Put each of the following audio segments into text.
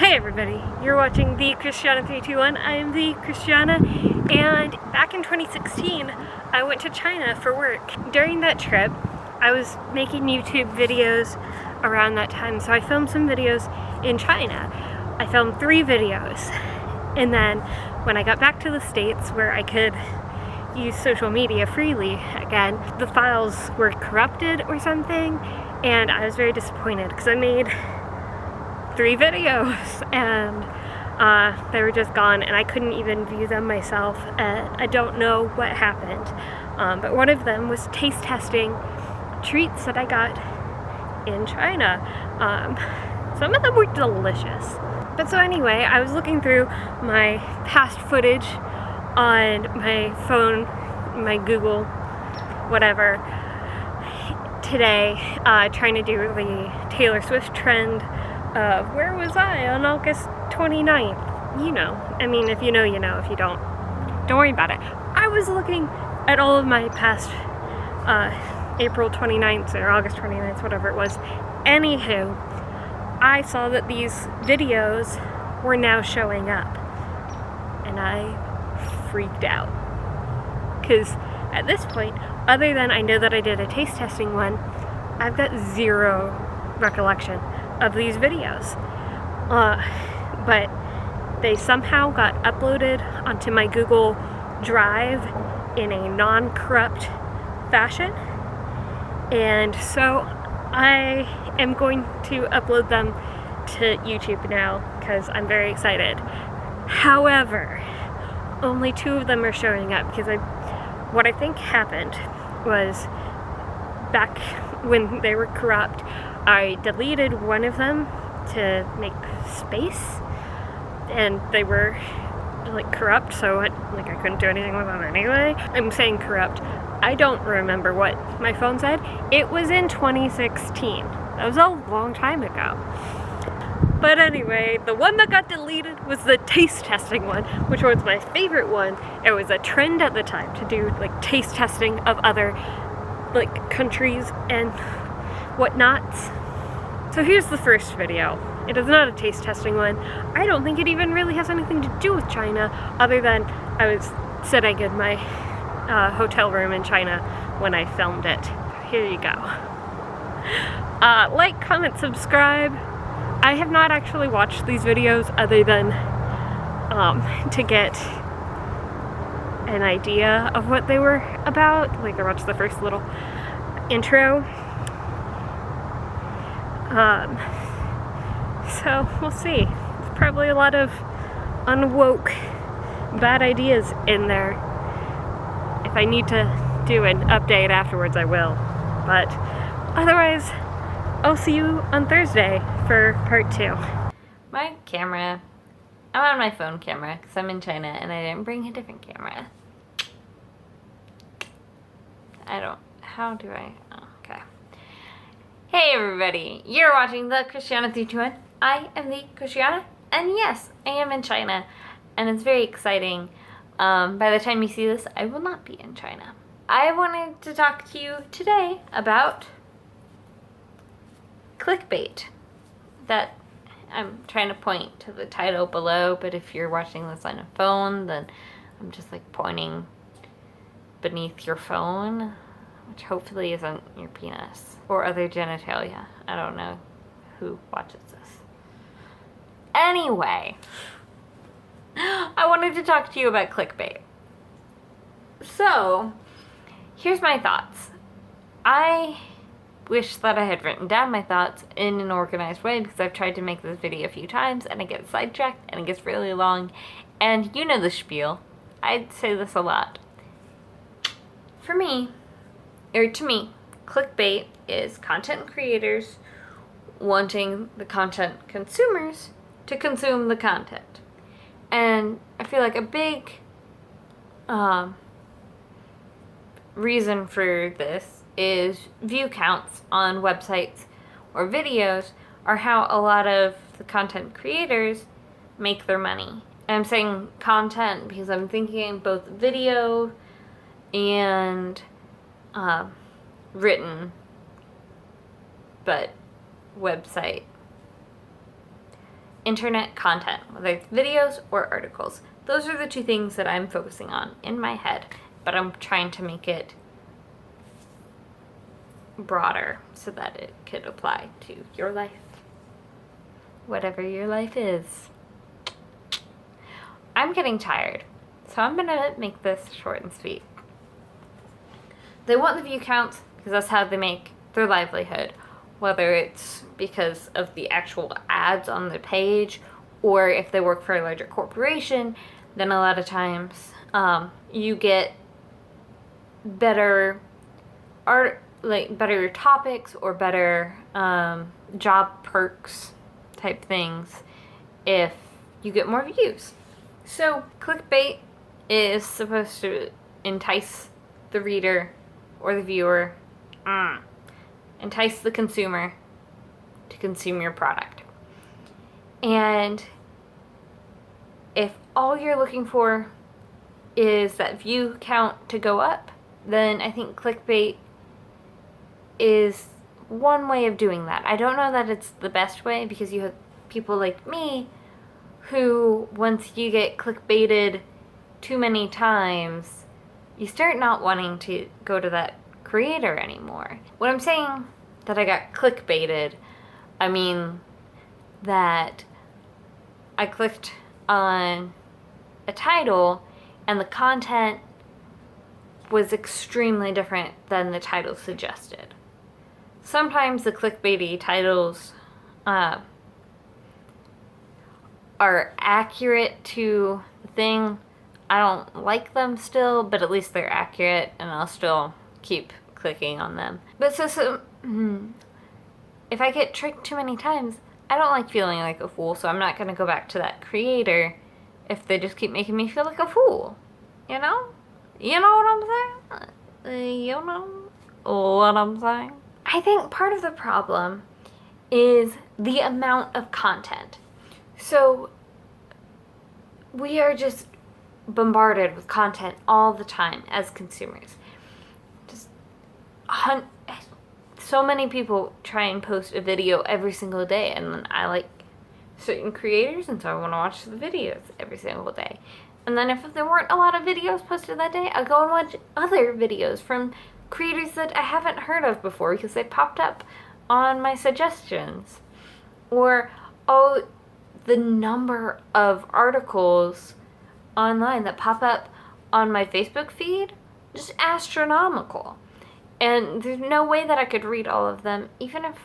Hey everybody, you're watching the Christiana321. I am the Christiana, and back in 2016, I went to China for work. During that trip, I was making YouTube videos around that time, so I filmed some videos in China. I filmed 3 videos, and then when I got back to the States where I could use social media freely again, the files were corrupted or something, and I was very disappointed because I made 3 videos and they were just gone and I couldn't even view them myself. I don't know what happened, but one of them was taste testing treats that I got in China. Some of them were delicious. But so anyway, I was looking through my past footage on my phone, my Google, whatever, today, trying to do the Taylor Swift trend of where was I on August 29th? You know. I mean, if you know, you know. If you don't worry about it. I was looking at all of my past April 29th or August 29th, whatever it was. Anywho, I saw that these videos were now showing up. And I freaked out. Because at this point, other than I know that I did a taste testing one, I've got zero recollection of these videos. But they somehow got uploaded onto my Google Drive in a non-corrupt fashion. And so I am going to upload them to YouTube now because I'm very excited. However, only 2 of them are showing up because what I think happened was back when they were corrupt, I deleted one of them to make space, and they were like corrupt, so I couldn't do anything with them anyway. I'm saying corrupt. I don't remember what my phone said. It was in 2016. That was a long time ago. But anyway, the one that got deleted was the taste testing one, which was my favorite one. It was a trend at the time to do like taste testing of other like countries and whatnots. So here's the first video. It is not a taste testing one. I don't think it even really has anything to do with China, other than I was sitting in my hotel room in China when I filmed it. Here you go. Like, comment, subscribe. I have not actually watched these videos other than to get an idea of what they were about. Like, I watched the first little intro. So we'll see. There's probably a lot of unwoke bad ideas in there. If I need to do an update afterwards, I will. But otherwise, I'll see you on Thursday for part 2. My camera. I'm on my phone camera because I'm in China and I didn't bring a different camera. How do I? Oh, okay. Hey everybody, you're watching the Christiana321. I am the Christiana, and yes, I am in China, and it's very exciting. By the time you see this, I will not be in China. I wanted to talk to you today about clickbait. That I'm trying to point to the title below, but if you're watching this on a phone, then I'm just like pointing beneath your phone, which hopefully isn't your penis or other genitalia. I don't know who watches this. Anyway, I wanted to talk to you about clickbait. So, here's my thoughts. I wish that I had written down my thoughts in an organized way because I've tried to make this video a few times and I get sidetracked and it gets really long. And you know the spiel. I'd say this a lot. For me, or to me, clickbait is content creators wanting the content consumers to consume the content. And I feel like a big reason for this is view counts on websites or videos are how a lot of the content creators make their money. And I'm saying content because I'm thinking both video and written, but website internet content, whether it's videos or articles. Those are the two things that I'm focusing on in my head, but I'm trying to make it broader so that it could apply to your life. Whatever your life is. I'm getting tired, so I'm gonna make this short and sweet. They want the view counts because that's how they make their livelihood, whether it's because of the actual ads on the page or if they work for a larger corporation, then a lot of times you get better better topics or better job perks type things if you get more views. So clickbait is supposed to entice the reader or the viewer, entice the consumer to consume your product. And if all you're looking for is that view count to go up, then I think clickbait is one way of doing that. I don't know that it's the best way, because you have people like me who, once you get clickbaited too many times, you start not wanting to go to that creator anymore. When I'm saying that I got clickbaited, I mean that I clicked on a title and the content was extremely different than the title suggested. Sometimes the clickbaity titles are accurate to the thing. I don't like them still, but at least they're accurate, and I'll still keep clicking on them. But so if I get tricked too many times, I don't like feeling like a fool, so I'm not going to go back to that creator if they just keep making me feel like a fool. You know? You know what I'm saying? You know what I'm saying? I think part of the problem is the amount of content. So we are just bombarded with content all the time as consumers. Just so many people try and post a video every single day, and then I like certain creators, and so I want to watch the videos every single day. And then if there weren't a lot of videos posted that day, I'll go and watch other videos from creators that I haven't heard of before because they popped up on my suggestions. Or, oh, the number of articles online that pop up on my Facebook feed, just astronomical. And there's no way that I could read all of them, even if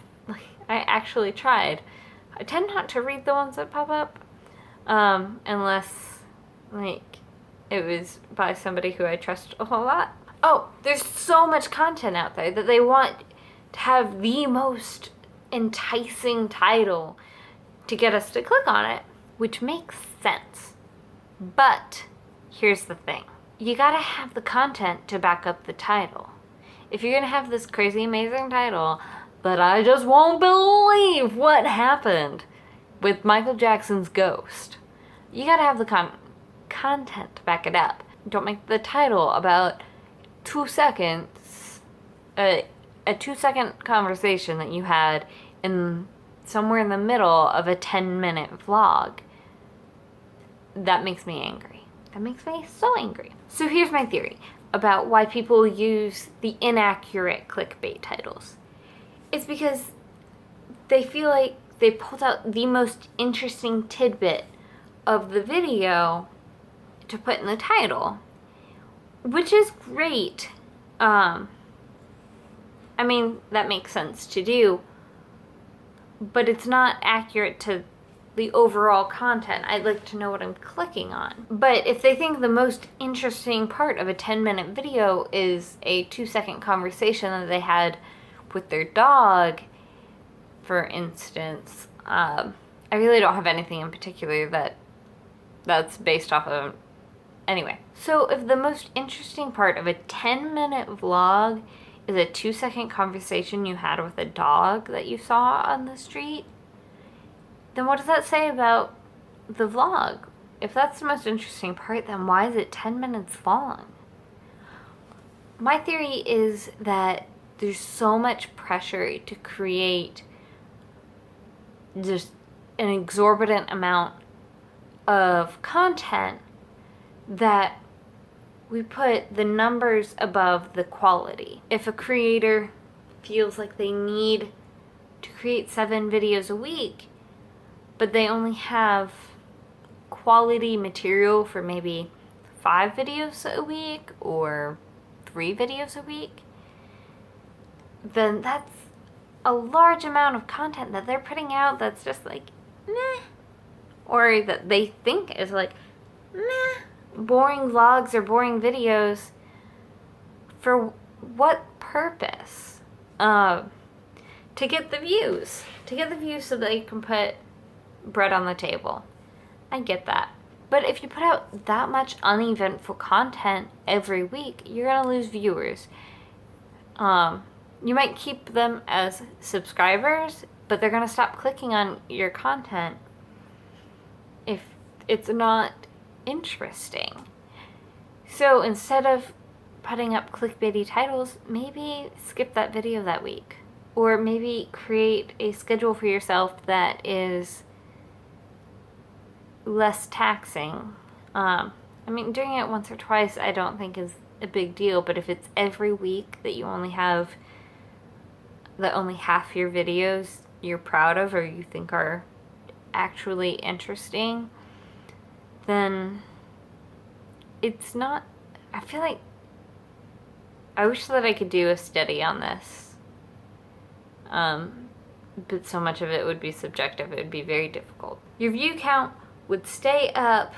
I actually tried. I tend not to read the ones that pop up, unless it was by somebody who I trust a whole lot. Oh, there's so much content out there that they want to have the most enticing title to get us to click on it, which makes sense. But here's the thing. You gotta have the content to back up the title. If you're gonna have this crazy amazing title, but I just won't believe what happened with Michael Jackson's ghost, you gotta have the content to back it up. Don't make the title about 2 seconds, a 2-second conversation that you had in somewhere in the middle of a 10-minute vlog. That makes me angry. That makes me so angry. So here's my theory about why people use the inaccurate clickbait titles. It's because they feel like they pulled out the most interesting tidbit of the video to put in the title, which is great. I mean, that makes sense to do, but it's not accurate to the overall content. I'd like to know what I'm clicking on. But if they think the most interesting part of a 10-minute video is a 2-second conversation that they had with their dog, for instance, I really don't have anything in particular that's based off of. Anyway, so if the most interesting part of a 10-minute vlog is a 2-second conversation you had with a dog that you saw on the street, then what does that say about the vlog? If that's the most interesting part, then why is it 10 minutes long? My theory is that there's so much pressure to create just an exorbitant amount of content that we put the numbers above the quality. If a creator feels like they need to create 7 videos a week, but they only have quality material for maybe 5 videos a week or 3 videos a week, then that's a large amount of content that they're putting out that's just like, meh. Or that they think is like, meh. Boring vlogs or boring videos. For what purpose? To get the views. To get the views so that you can put bread on the table. I get that. But if you put out that much uneventful content every week, you're gonna lose viewers. You might keep them as subscribers, but they're gonna stop clicking on your content if it's not interesting. So instead of putting up clickbaity titles, maybe skip that video that week. Or maybe create a schedule for yourself that is less taxing. I mean, doing it once or twice I don't think is a big deal, but if it's every week that only half your videos you're proud of or you think are actually interesting, then it's not, I feel like, I wish that I could do a study on this. But so much of it would be subjective. It would be very difficult. Your view count would stay up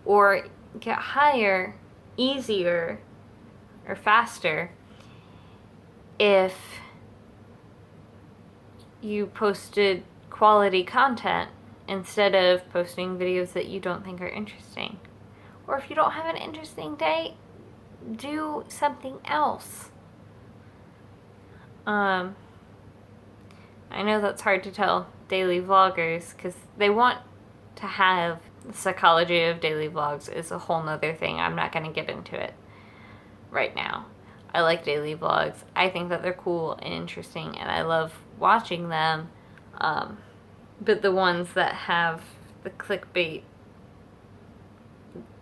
or get higher, easier, or faster if you posted quality content instead of posting videos that you don't think are interesting. Or if you don't have an interesting day, do something else. I know that's hard to tell daily vloggers because they want to have the psychology of daily vlogs is a whole nother thing. I'm not going to get into it right now. I like daily vlogs. I think that they're cool and interesting and I love watching them. But the ones that have the clickbait,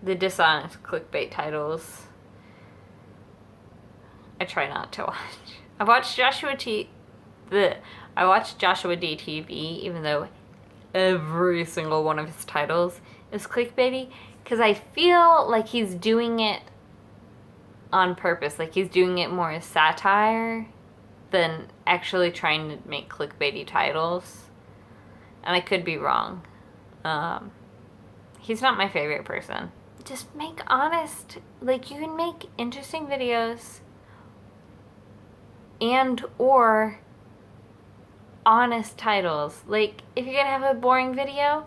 the dishonest clickbait titles, I try not to watch. I watched Joshua D TV, even though every single one of his titles is clickbaity, because I feel like he's doing it on purpose. Like he's doing it more as satire than actually trying to make clickbaity titles. And I could be wrong. He's not my favorite person. Just make honest, like you can make interesting videos and or honest titles. Like if you're gonna have a boring video,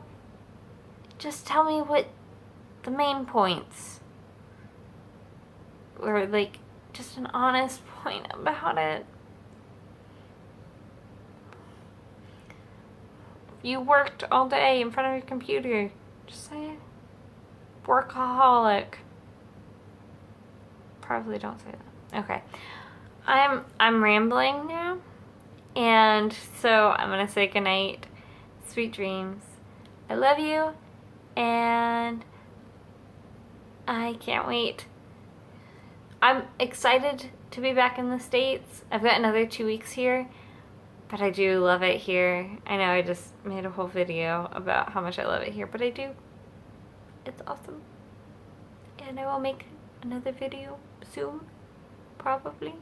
just tell me what the main points, or like just an honest point about it. You worked all day in front of your computer, just say workaholic. Probably don't say that. Okay. I'm rambling now, and so I'm gonna say goodnight. Sweet dreams. I love you, and I can't wait. I'm excited to be back in the States. I've got another 2 weeks here, but I do love it here. I know I just made a whole video about how much I love it here, but I do. It's awesome. And I will make another video soon, probably.